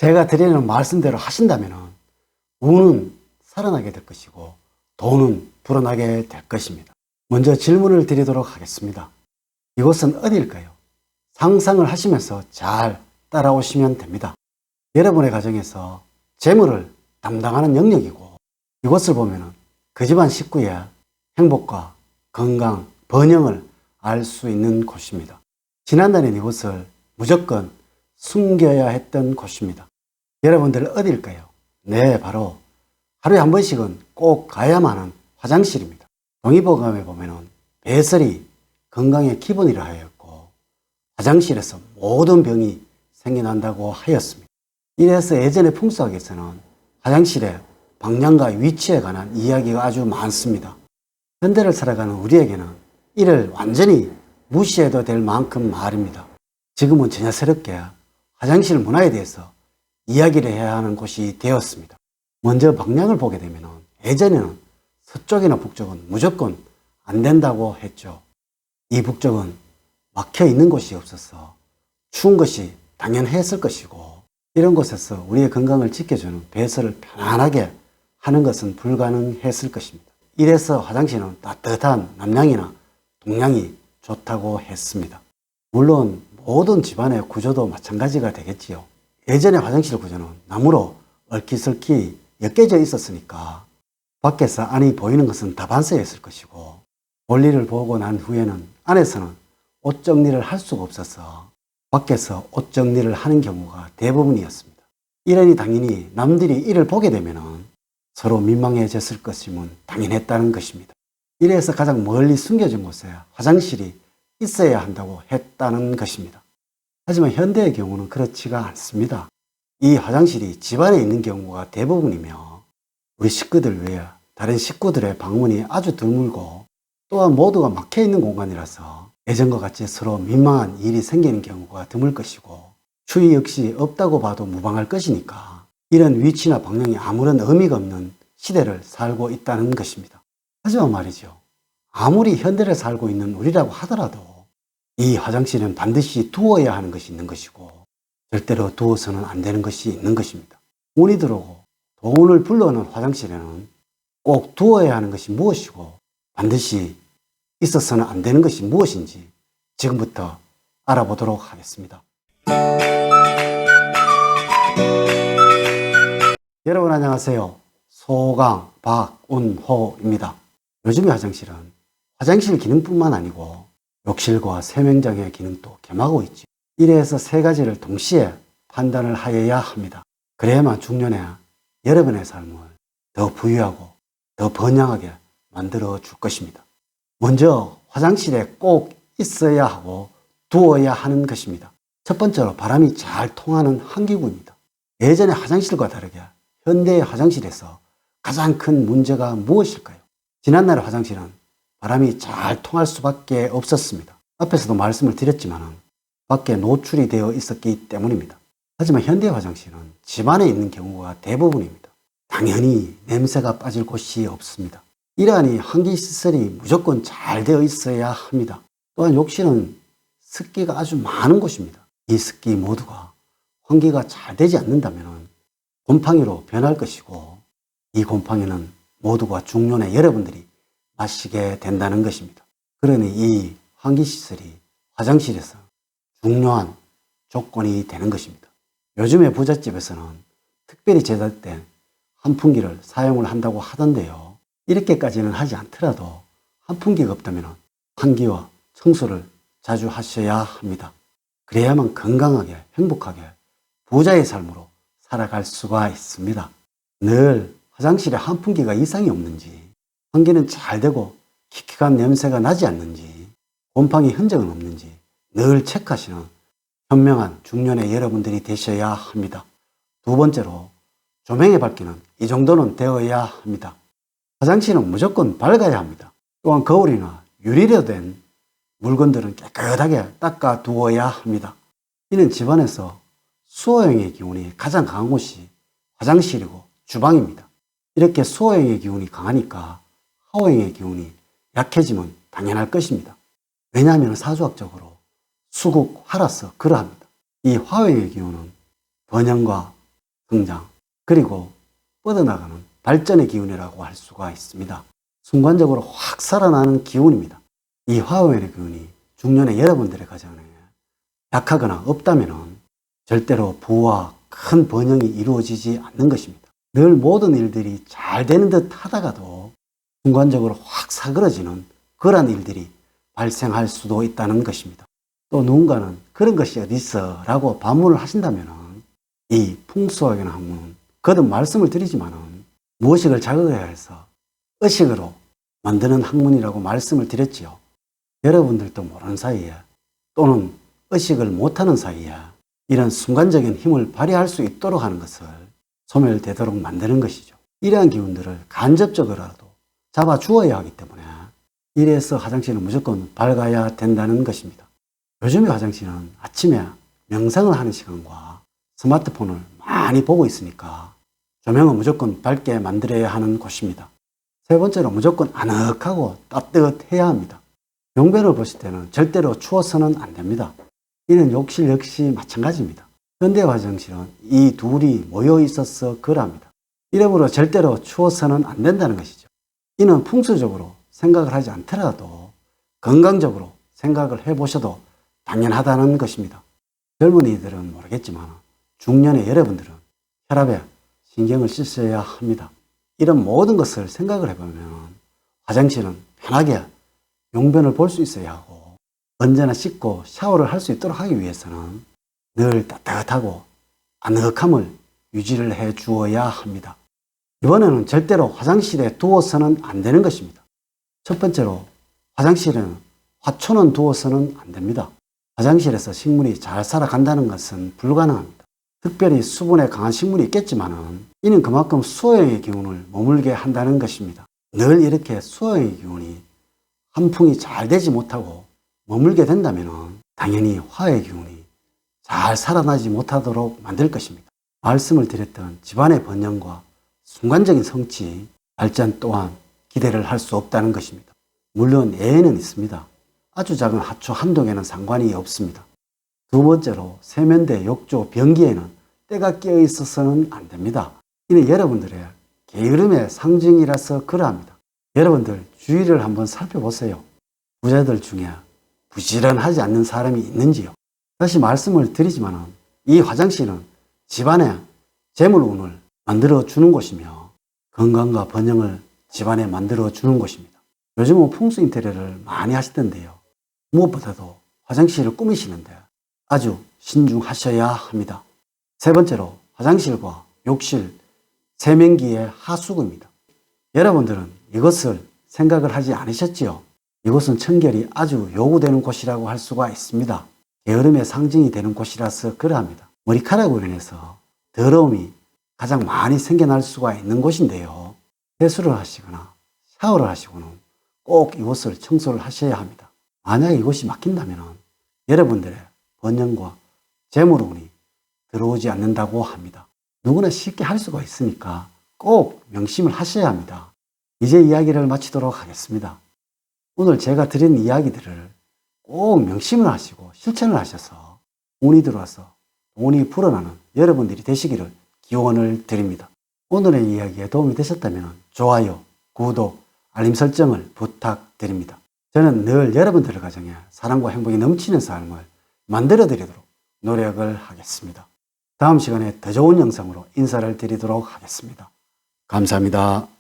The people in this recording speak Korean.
제가 드리는 말씀대로 하신다면 운은 살아나게 될 것이고 돈은 불어나게 될 것입니다. 먼저 질문을 드리도록 하겠습니다. 이곳은 어디일까요? 상상을 하시면서 잘 따라오시면 됩니다. 여러분의 가정에서 재물을 담당하는 영역이고, 이곳을 보면 그 집안 식구의 행복과 건강, 번영을 알 수 있는 곳입니다. 지난달엔 이곳을 무조건 숨겨야 했던 곳입니다. 여러분들 어디일까요? 네, 바로 하루에 한 번씩은 꼭 가야만 하는 화장실입니다. 동의보감에 보면 배설이 건강의 기본이라 하였고, 화장실에서 모든 병이 생겨난다고 하였습니다. 이래서 예전의 풍수학에서는 화장실의 방향과 위치에 관한 이야기가 아주 많습니다. 현대를 살아가는 우리에게는 이를 완전히 무시해도 될 만큼 말입니다. 지금은 전혀 새롭게 화장실 문화에 대해서 이야기를 해야 하는 곳이 되었습니다. 먼저 방향을 보게 되면 예전에는 서쪽이나 북쪽은 무조건 안 된다고 했죠. 이 북쪽은 막혀 있는 곳이 없어서 추운 것이 당연했을 것이고, 이런 곳에서 우리의 건강을 지켜주는 배설을 편안하게 하는 것은 불가능했을 것입니다. 이래서 화장실은 따뜻한 남향이나 동향이 좋다고 했습니다. 물론 모든 집안의 구조도 마찬가지가 되겠지요. 예전의 화장실 구조는 나무로 얼키설키 엮여져 있었으니까 밖에서 안이 보이는 것은 다반사였을 것이고, 볼일을 보고 난 후에는 안에서는 옷 정리를 할 수가 없어서 밖에서 옷 정리를 하는 경우가 대부분이었습니다. 이러니 당연히 남들이 이를 보게 되면 서로 민망해졌을 것임은 당연했다는 것입니다. 이래서 가장 멀리 숨겨진 곳에 화장실이 있어야 한다고 했다는 것입니다. 하지만 현대의 경우는 그렇지가 않습니다. 이 화장실이 집안에 있는 경우가 대부분이며, 우리 식구들 외에 다른 식구들의 방문이 아주 드물고, 또한 모두가 막혀 있는 공간이라서 예전과 같이 서로 민망한 일이 생기는 경우가 드물 것이고, 추위 역시 없다고 봐도 무방할 것이니까 이런 위치나 방향이 아무런 의미가 없는 시대를 살고 있다는 것입니다. 하지만 말이죠, 아무리 현대를 살고 있는 우리라고 하더라도 이 화장실은 반드시 두어야 하는 것이 있는 것이고, 절대로 두어서는 안 되는 것이 있는 것입니다. 운이 들어오고 돈을 불러오는 화장실에는 꼭 두어야 하는 것이 무엇이고 반드시 있어서는 안 되는 것이 무엇인지 지금부터 알아보도록 하겠습니다. 여러분 안녕하세요. 소강 박운호입니다. 요즘의 화장실은 화장실 기능뿐만 아니고 욕실과 세면장의 기능도 겸하고 있지. 이래서 세 가지를 동시에 판단을 하여야 합니다. 그래야만 중년에 여러분의 삶을 더 부유하고 더 번영하게 만들어 줄 것입니다. 먼저 화장실에 꼭 있어야 하고 두어야 하는 것입니다. 첫 번째로 바람이 잘 통하는 환기구입니다. 예전의 화장실과 다르게 현대의 화장실에서 가장 큰 문제가 무엇일까요? 지난날의 화장실은 바람이 잘 통할 수밖에 없었습니다. 앞에서도 말씀을 드렸지만 밖에 노출이 되어 있었기 때문입니다. 하지만 현대의 화장실은 집 안에 있는 경우가 대부분입니다. 당연히 냄새가 빠질 곳이 없습니다. 이러하니 환기시설이 무조건 잘 되어 있어야 합니다. 또한 욕실은 습기가 아주 많은 곳입니다. 이 습기 모두가 환기가 잘 되지 않는다면 곰팡이로 변할 것이고, 이 곰팡이는 모두가 중년의 여러분들이 마시게 된다는 것입니다. 그러니 이 환기시설이 화장실에서 중요한 조건이 되는 것입니다. 요즘의 부잣집에서는 특별히 제작된 환풍기를 사용을 한다고 하던데요. 이렇게까지는 하지 않더라도 환풍기가 없다면 환기와 청소를 자주 하셔야 합니다. 그래야만 건강하게 행복하게 부자의 삶으로 살아갈 수가 있습니다. 늘 화장실에 환풍기가 이상이 없는지, 환기는 잘 되고 킥킥한 냄새가 나지 않는지, 곰팡이 흔적은 없는지 늘 체크하시는 현명한 중년의 여러분들이 되셔야 합니다. 두 번째로 조명의 밝기는 이 정도는 되어야 합니다. 화장실은 무조건 밝아야 합니다. 또한 거울이나 유리로 된 물건들은 깨끗하게 닦아 두어야 합니다. 이는 집안에서 수호형의 기운이 가장 강한 곳이 화장실이고 주방입니다. 이렇게 수호형의 기운이 강하니까 하호형의 기운이 약해지면 당연할 것입니다. 왜냐하면 사주학적으로 수국, 화라서 그러합니다. 이 화호형의 기운은 번영과 성장, 그리고 뻗어나가는 발전의 기운이라고 할 수가 있습니다. 순간적으로 확 살아나는 기운입니다. 이 화오의 기운이 중년의 여러분들의 가정에 약하거나 없다면 절대로 부와 큰 번영이 이루어지지 않는 것입니다. 늘 모든 일들이 잘 되는 듯 하다가도 순간적으로 확 사그러지는 그러한 일들이 발생할 수도 있다는 것입니다. 또 누군가는 그런 것이 어디 있어 라고 반문을 하신다면 이 풍수학이라는 학문은 거듭 말씀을 드리지만 무의식을 자극해야 해서 의식으로 만드는 학문이라고 말씀을 드렸지요. 여러분들도 모르는 사이에 또는 의식을 못하는 사이에 이런 순간적인 힘을 발휘할 수 있도록 하는 것을 소멸되도록 만드는 것이죠. 이러한 기운들을 간접적으로라도 잡아주어야 하기 때문에 이래서 화장실은 무조건 밝아야 된다는 것입니다. 요즘의 화장실은 아침에 명상을 하는 시간과 스마트폰을 많이 보고 있으니까 조명은 무조건 밝게 만들어야 하는 곳입니다. 세 번째로 무조건 아늑하고 따뜻해야 합니다. 용변을 보실 때는 절대로 추워서는 안 됩니다. 이는 욕실 역시 마찬가지입니다. 현대 화장실은 이 둘이 모여 있어서 그러합니다. 이러므로 절대로 추워서는 안 된다는 것이죠. 이는 풍수적으로 생각을 하지 않더라도 건강적으로 생각을 해보셔도 당연하다는 것입니다. 젊은이들은 모르겠지만 중년의 여러분들은 혈압에 신경을 쓰셔야 합니다. 이런 모든 것을 생각을 해보면 화장실은 편하게 용변을 볼 수 있어야 하고 언제나 씻고 샤워를 할 수 있도록 하기 위해서는 늘 따뜻하고 아늑함을 유지를 해 주어야 합니다. 이번에는 절대로 화장실에 두어서는 안 되는 것입니다. 첫 번째로 화장실에는 화초는 두어서는 안 됩니다. 화장실에서 식물이 잘 살아간다는 것은 불가능합니다. 특별히 수분에 강한 식물이 있겠지만 이는 그만큼 수호형의 기운을 머물게 한다는 것입니다. 늘 이렇게 수호형의 기운이 한풍이 잘 되지 못하고 머물게 된다면 당연히 화의 기운이 잘 살아나지 못하도록 만들 것입니다. 말씀을 드렸던 집안의 번영과 순간적인 성취, 발전 또한 기대를 할 수 없다는 것입니다. 물론 예외는 있습니다. 아주 작은 하초 한두 개는 상관이 없습니다. 두 번째로 세면대, 욕조, 변기에는 때가 끼어 있어서는 안 됩니다. 이는 여러분들의 게으름의 상징이라서 그러합니다. 여러분들 주위를 한번 살펴보세요. 부자들 중에 부지런하지 않는 사람이 있는지요? 다시 말씀을 드리지만 이 화장실은 집안의 재물운을 만들어주는 곳이며 건강과 번영을 집안에 만들어주는 곳입니다. 요즘은 풍수 인테리어를 많이 하시던데요. 무엇보다도 화장실을 꾸미시는데 아주 신중하셔야 합니다. 세 번째로 화장실과 욕실, 세면기의 하수구입니다. 여러분들은 이것을 생각을 하지 않으셨지요? 이곳은 청결이 아주 요구되는 곳이라고 할 수가 있습니다. 게으름의 상징이 되는 곳이라서 그러합니다. 머리카락으로 인해서 더러움이 가장 많이 생겨날 수가 있는 곳인데요. 세수를 하시거나 샤워를 하시고는 꼭 이곳을 청소를 하셔야 합니다. 만약에 이곳이 막힌다면 여러분들의 번영과 재물운이 들어오지 않는다고 합니다. 누구나 쉽게 할 수가 있으니까 꼭 명심을 하셔야 합니다. 이제 이야기를 마치도록 하겠습니다. 오늘 제가 드린 이야기들을 꼭 명심을 하시고 실천을 하셔서 운이 들어와서 돈이 불어나는 여러분들이 되시기를 기원을 드립니다. 오늘의 이야기에 도움이 되셨다면 좋아요, 구독, 알림 설정을 부탁드립니다. 저는 늘 여러분들의 가정에 사랑과 행복이 넘치는 삶을 만들어 드리도록 노력을 하겠습니다. 다음 시간에 더 좋은 영상으로 인사를 드리도록 하겠습니다. 감사합니다.